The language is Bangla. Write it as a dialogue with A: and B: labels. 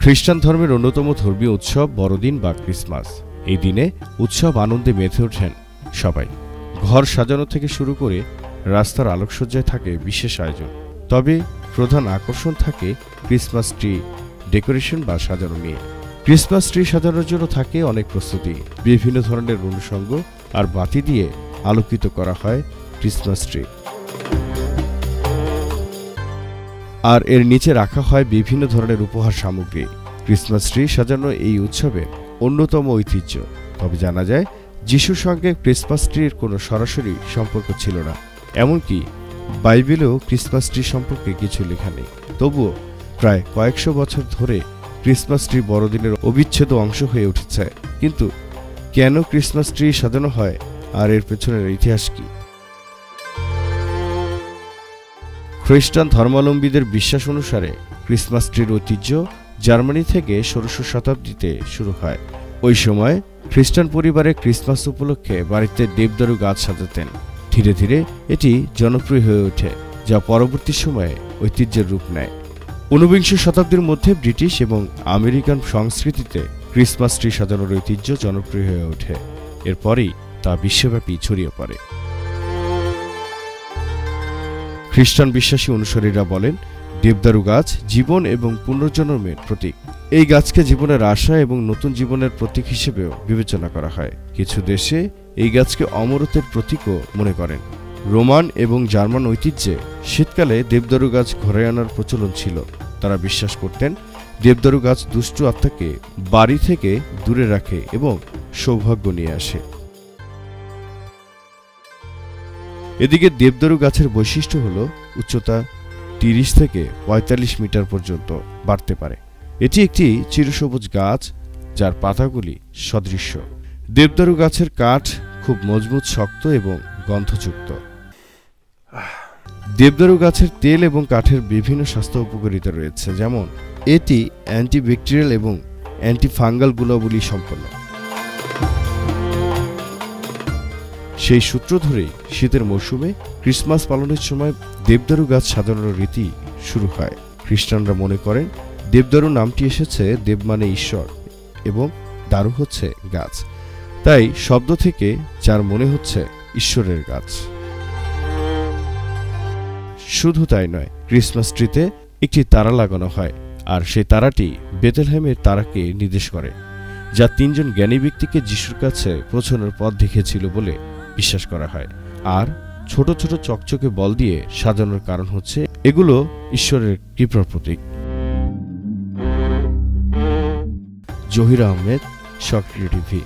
A: খ্রিস্টান ধর্মের অন্যতম ধর্মীয় উৎসব বড়দিন বা ক্রিসমাস। এই দিনে উৎসব আনন্দে মেতে ওঠেন সবাই। ঘর সাজানো থেকে শুরু করে রাস্তার আলোকসজ্জায় থাকে বিশেষ আয়োজন। তবে প্রধান আকর্ষণ থাকে ক্রিসমাস ট্রি ডেকোরেশন বা সাজানো নিয়ে। ক্রিসমাস ট্রি সাজানোর জন্য থাকে অনেক প্রস্তুতি। বিভিন্ন ধরনের অনুষঙ্গ আর বাতি দিয়ে আলোকিত করা হয় ক্রিসমাস ট্রি, আর এর নিচে রাখা হয় বিভিন্ন ধরনের উপহার সামগ্রী। ক্রিসমাস ট্রি সাজানো এই উৎসবের অন্যতম ঐতিহ্য। তবে জানা যায় যিশুর সঙ্গে ক্রিসমাস ট্রির কোনো সরাসরি সম্পর্ক ছিল না। এমনকি বাইবেলেও ক্রিসমাস ট্রি সম্পর্কে কিছু লেখা নেই। তবুও প্রায় কয়েকশো বছর ধরে ক্রিসমাস ট্রি বড়দিনের অবিচ্ছেদ্য অংশ হয়ে উঠেছে। কিন্তু কেন ক্রিসমাস ট্রি সাজানো হয় আর এর পেছনের ইতিহাস কি? খ্রিস্টান ধর্মাবলম্বীদের বিশ্বাস অনুসারে ক্রিসমাস ট্রির ঐতিহ্য জার্মানি থেকে ১৬শ শতাব্দীতে শুরু হয়। ওই সময় খ্রিস্টান পরিবারে ক্রিসমাস উপলক্ষে বাড়িতে দেবদারু গাছ সাজাতেন। ধীরে ধীরে এটি জনপ্রিয় হয়ে ওঠে, যা পরবর্তী সময়ে ঐতিহ্যের রূপ নেয়। ঊনবিংশ শতাব্দীর মধ্যে ব্রিটিশ এবং আমেরিকান সংস্কৃতিতে ক্রিসমাস ট্রি সাজানোর ঐতিহ্য জনপ্রিয় হয়ে ওঠে। এরপরেই তা বিশ্বব্যাপী ছড়িয়ে পড়ে। খ্রিস্টান বিশ্বাসী অনুসারীরা বলেন, দেবদারু গাছ জীবন এবং পুনর্জন্মের প্রতীক। এই গাছকে জীবনের আশা এবং নতুন জীবনের প্রতীক হিসেবেও বিবেচনা করা হয়। কিছু দেশে এই গাছকে অমরত্বের প্রতীকও মনে করেন। রোমান এবং জার্মান ঐতিহ্যে শীতকালে দেবদারু গাছ ঘরে আনার প্রচলন ছিল। তারা বিশ্বাস করতেন দেবদারু গাছ দুষ্ট আত্মাকে বাড়ি থেকে দূরে রাখে এবং সৌভাগ্য নিয়ে আসে। এদিকে দেবদারু গাছের বৈশিষ্ট্য হল উচ্চতা ৩০ থেকে ৪৫ মিটার পর্যন্ত বাড়তে পারে। এটি একটি চিরসবুজ গাছ যার পাতাগুলি সদৃশ্য। দেবদারু গাছের কাঠ খুব মজবুত, শক্ত এবং গন্ধযুক্ত। দেবদারু গাছের তেল এবং কাঠের বিভিন্ন স্বাস্থ্য উপকারিতা রয়েছে, যেমন এটি অ্যান্টিব্যাকটেরিয়াল এবং অ্যান্টিফাঙ্গাল গুণাবলী সম্পন্ন। সেই সূত্র ধরেই শীতের মৌসুমে ক্রিসমাস পালনের সময় দেবদারু গাছ সাজানোর রীতি শুরু হয়। খ্রিস্টানরা মনে করেন দেবদারু নামটি এসেছে দেব মানে ঈশ্বর এবং দারু হচ্ছে গাছ, তাই শব্দ থেকে যার মনে হচ্ছে ঈশ্বরের গাছ। শুধু তাই নয়, ক্রিসমাস ট্রিতে একটি তারা লাগানো হয়, আর সেই তারাটি বেথলেহেমের তারাকে নির্দেশ করে, যা ৩ জন জ্ঞানী ব্যক্তিকে যিশুর কাছে পৌঁছানোর পথ দেখিয়েছিল বলে বিশ্বাস করা হয়। আর ছোট ছোট চকচকে বল দিয়ে সাজানোর কারণ হচ্ছে এগুলো ঈশ্বরের কৃপার প্রতীক। জহির আহমেদ, সক্রিয় টিভি।